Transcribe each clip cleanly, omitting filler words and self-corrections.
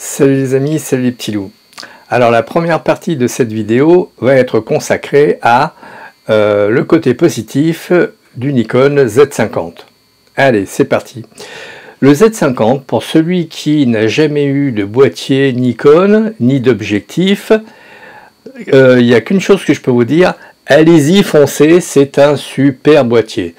Salut les amis, salut les petits loups. Alors la première partie de cette vidéo va être consacrée à le côté positif du Nikon Z50. Allez, c'est parti. Le Z50, pour celui qui n'a jamais eu de boîtier Nikon, ni d'objectif, il n'y a qu'une chose que je peux vous dire, allez-y, foncez, c'est un super boîtier.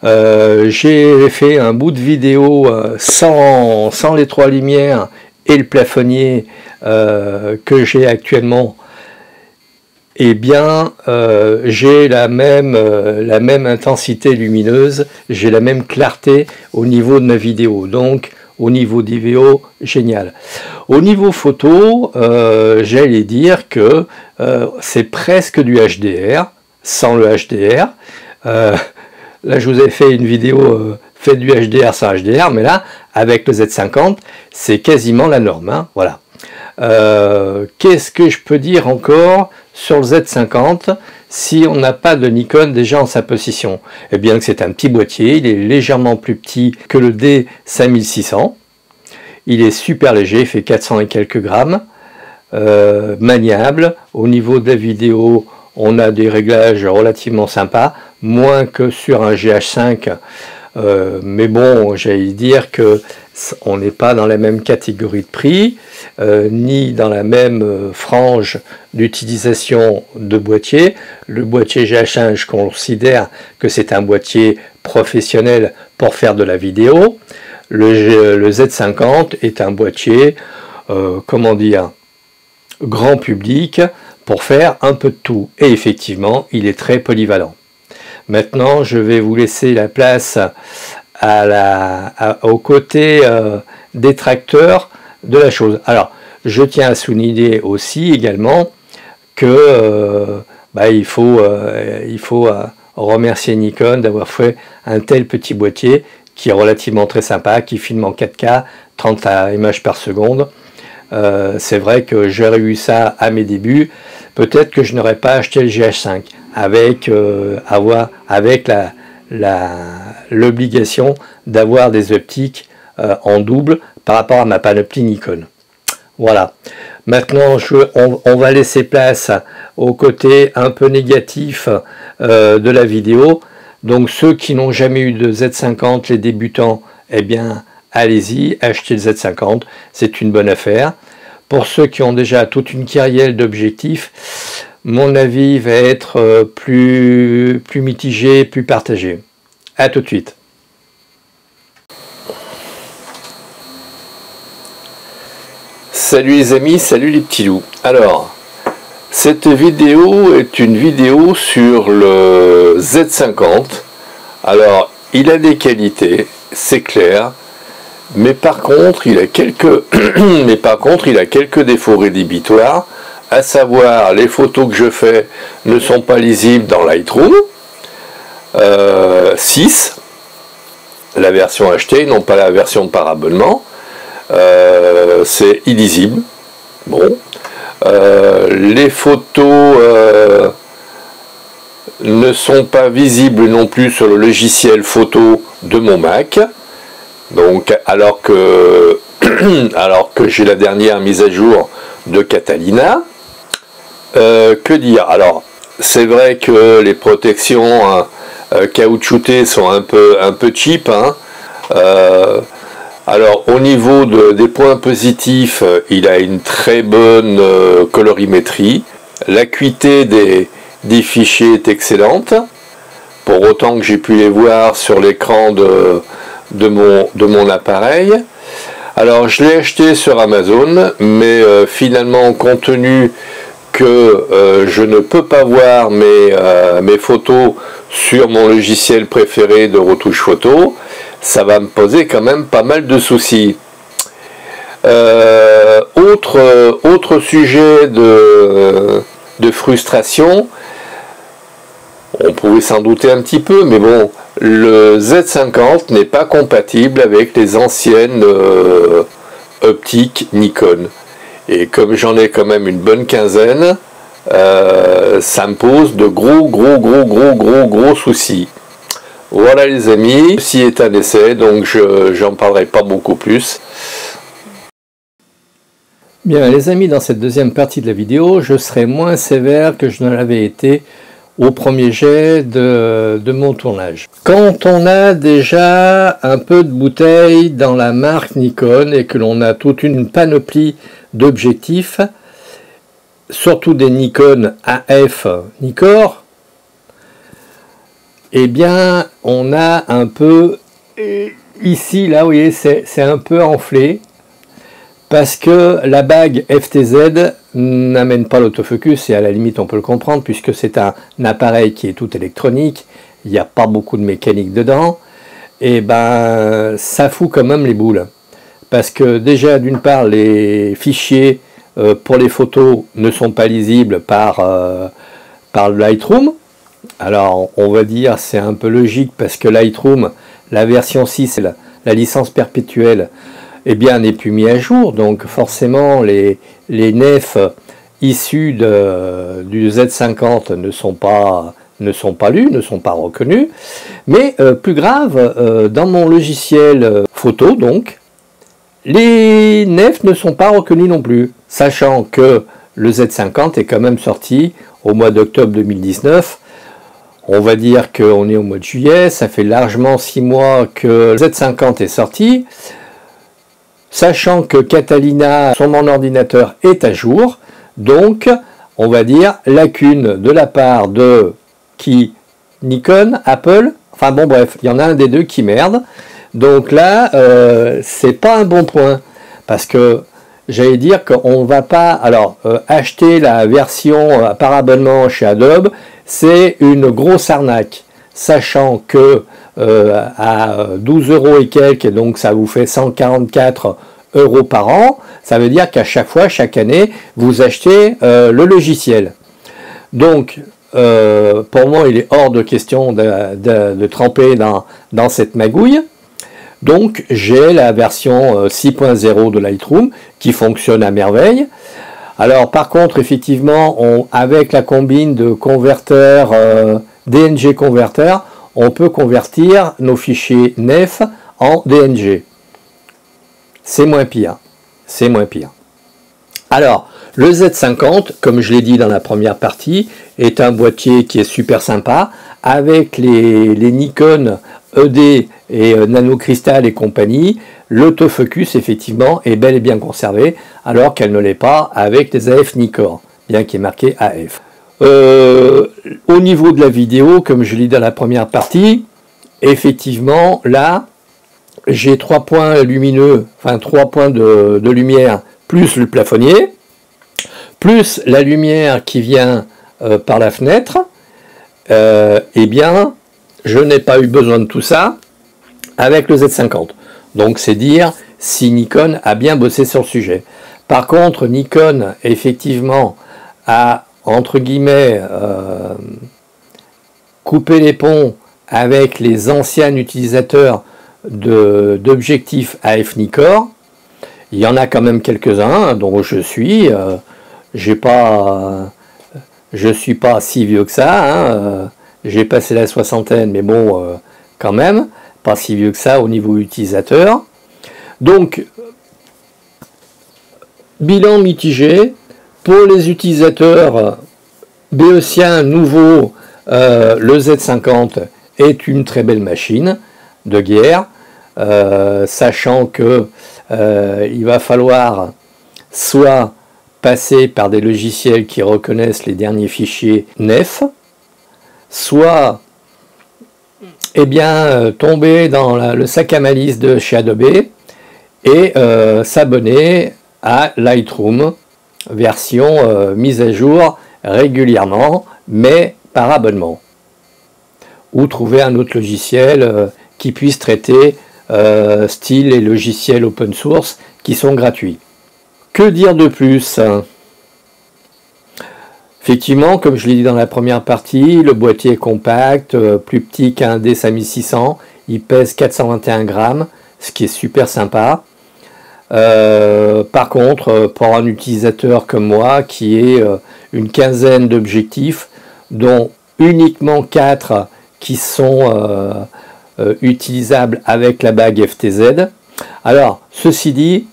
J'ai fait un bout de vidéo sans les trois lumières et le plafonnier que j'ai actuellement. Eh bien, j'ai la même intensité lumineuse, j'ai la même clarté au niveau de ma vidéo. Donc, au niveau d'IVO, génial. Au niveau photo, j'allais dire que c'est presque du HDR, sans le HDR. Là, je vous ai fait une vidéo fait du HDR sans HDR, mais là, avec le Z50, c'est quasiment la norme. Hein, voilà. Qu'est-ce que je peux dire encore sur le Z50 si on n'a pas de Nikon déjà en sa possession? Eh bien que c'est un petit boîtier, il est légèrement plus petit que le D5600. Il est super léger, il fait 400 et quelques grammes. Maniable. Au niveau de la vidéo, on a des réglages relativement sympas, moins que sur un GH5. Mais bon, j'allais dire que on n'est pas dans la même catégorie de prix, ni dans la même frange d'utilisation de boîtier. Le boîtier GH1, je considère que c'est un boîtier professionnel pour faire de la vidéo. Le Z50 est un boîtier, comment dire, grand public pour faire un peu de tout. Et effectivement, il est très polyvalent. Maintenant, je vais vous laisser la place au côté détracteur de la chose. Alors, je tiens à souligner aussi également que il faut remercier Nikon d'avoir fait un tel petit boîtier qui est relativement très sympa, qui filme en 4K, 30 images par seconde. C'est vrai que j'aurais eu ça à mes débuts. Peut-être que je n'aurais pas acheté le GH5 avec l'obligation d'avoir des optiques en double par rapport à ma panoplie Nikon. Voilà. Maintenant, on va laisser place au côté un peu négatif de la vidéo. Donc ceux qui n'ont jamais eu de Z50, les débutants, eh bien allez-y, achetez le Z50, c'est une bonne affaire. Pour ceux qui ont déjà toute une carrière d'objectifs, mon avis va être plus mitigé, plus partagé. A tout de suite. Salut les amis, salut les petits loups. Alors, cette vidéo est une vidéo sur le Z50. Alors, il a des qualités, c'est clair. Mais par contre, il a quelques défauts rédhibitoires, à savoir les photos que je fais ne sont pas lisibles dans Lightroom 6, la version achetée, non pas la version par abonnement, c'est illisible. Bon, les photos ne sont pas visibles non plus sur le logiciel photo de mon Mac. Donc, alors que j'ai la dernière mise à jour de Catalina, que dire? Alors, c'est vrai que les protections caoutchoutées sont un peu cheap. Hein. Alors, au niveau des points positifs, il a une très bonne colorimétrie. L'acuité des fichiers est excellente. Pour autant que j'ai pu les voir sur l'écran de mon appareil. Alors je l'ai acheté sur Amazon, mais finalement, compte tenu que je ne peux pas voir mes photos sur mon logiciel préféré de retouche photo, ça va me poser quand même pas mal de soucis. Autre sujet de frustration, on pouvait s'en douter un petit peu, mais bon, le Z50 n'est pas compatible avec les anciennes optiques Nikon. Et comme j'en ai quand même une bonne quinzaine, ça me pose de gros soucis. Voilà les amis, ceci est un essai, donc j'en parlerai pas beaucoup plus. Bien les amis, dans cette deuxième partie de la vidéo, je serai moins sévère que je ne l'avais été au premier jet de mon tournage. Quand on a déjà un peu de bouteille dans la marque Nikon et que l'on a toute une panoplie d'objectifs, surtout des Nikon AF Nikkor, eh bien on a un peu, ici là vous voyez c'est un peu enflé, parce que la bague FTZ n'amène pas l'autofocus, et à la limite on peut le comprendre puisque c'est un appareil qui est tout électronique, il n'y a pas beaucoup de mécanique dedans, et ben ça fout quand même les boules. Parce que déjà d'une part les fichiers pour les photos ne sont pas lisibles par le Lightroom. Alors on va dire c'est un peu logique parce que Lightroom, la version 6, la licence perpétuelle, eh bien, n'est plus mis à jour, donc forcément les nefs issus du Z50 ne sont pas lus, ne sont pas reconnus. Mais plus grave, dans mon logiciel photo, donc, les nefs ne sont pas reconnues non plus, sachant que le Z50 est quand même sorti au mois d'octobre 2019. On va dire qu'on est au mois de juillet, ça fait largement 6 mois que le Z50 est sorti. Sachant que Catalina, sur mon ordinateur, est à jour, donc on va dire lacune de la part de qui, Nikon, Apple, enfin bon bref, il y en a un des deux qui merde. Donc là, c'est pas un bon point, parce que j'allais dire qu'on va pas, alors acheter la version par abonnement chez Adobe, c'est une grosse arnaque, sachant que à 12 € et quelques, et donc ça vous fait 144 € par an, ça veut dire qu'à chaque fois, chaque année, vous achetez le logiciel. Donc, pour moi, il est hors de question de tremper dans cette magouille. Donc, j'ai la version 6.0 de Lightroom qui fonctionne à merveille. Alors, par contre, effectivement, avec la combine de converteurs DNG converter, on peut convertir nos fichiers NEF en DNG. C'est moins pire. C'est moins pire. Alors, le Z50, comme je l'ai dit dans la première partie, est un boîtier qui est super sympa, avec les Nikon ED et Nano-Crystal et compagnie. L'autofocus, effectivement, est bel et bien conservé, alors qu'elle ne l'est pas avec les AF Nikkor, bien qu'il est marqué AF. Au niveau de la vidéo, comme je l'ai dit dans la première partie, effectivement, là, j'ai 3 points lumineux, enfin 3 points de lumière, plus le plafonnier, plus la lumière qui vient par la fenêtre. Eh bien, je n'ai pas eu besoin de tout ça avec le Z50. Donc c'est dire si Nikon a bien bossé sur le sujet. Par contre, Nikon, effectivement, a, entre guillemets, coupé les ponts avec les anciens utilisateurs d'objectifs AF Nikkor. Il y en a quand même quelques-uns dont je suis. Je suis pas si vieux que ça. Hein. J'ai passé la soixantaine, mais bon, quand même, pas si vieux que ça au niveau utilisateur. Donc, bilan mitigé. Pour les utilisateurs béotiens nouveaux, le Z50 est une très belle machine de guerre, sachant que il va falloir soit passer par des logiciels qui reconnaissent les derniers fichiers NEF, soit eh bien, tomber dans le sac à malice de chez Adobe et s'abonner à Lightroom, version mise à jour régulièrement, mais par abonnement. Ou trouver un autre logiciel qui puisse traiter style les logiciels open source qui sont gratuits. Que dire de plus? Effectivement, comme je l'ai dit dans la première partie, le boîtier est compact, plus petit qu'un D5600, il pèse 421 grammes, ce qui est super sympa. Par contre, pour un utilisateur comme moi, qui est une quinzaine d'objectifs, dont uniquement 4 qui sont utilisables avec la bague FTZ. Alors, ceci dit,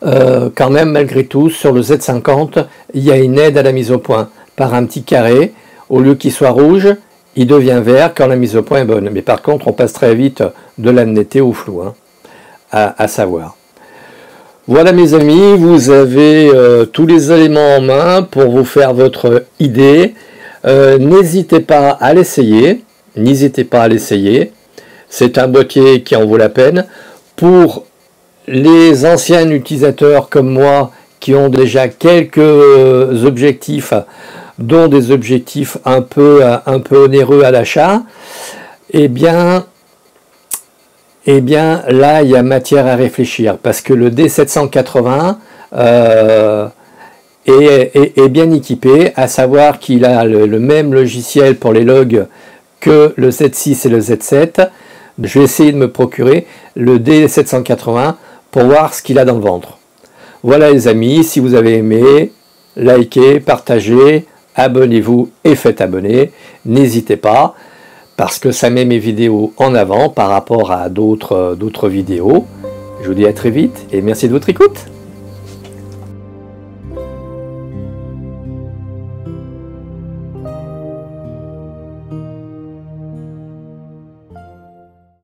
quand même, malgré tout, sur le Z50, il y a une aide à la mise au point par un petit carré. Au lieu qu'il soit rouge, il devient vert quand la mise au point est bonne. Mais par contre, on passe très vite de la netteté au flou, hein, à savoir. Voilà mes amis, vous avez tous les éléments en main pour vous faire votre idée. N'hésitez pas à l'essayer. N'hésitez pas à l'essayer. C'est un boîtier qui en vaut la peine. Pour les anciens utilisateurs comme moi qui ont déjà quelques objectifs, dont des objectifs un peu onéreux à l'achat, eh bien là il y a matière à réfléchir, parce que le D780 est bien équipé, à savoir qu'il a le même logiciel pour les logs que le Z6 et le Z7. Je vais essayer de me procurer le D780 pour voir ce qu'il a dans le ventre. Voilà les amis, si vous avez aimé, likez, partagez, abonnez-vous et faites abonner. N'hésitez pas, parce que ça met mes vidéos en avant par rapport à d'autres vidéos. Je vous dis à très vite et merci de votre écoute.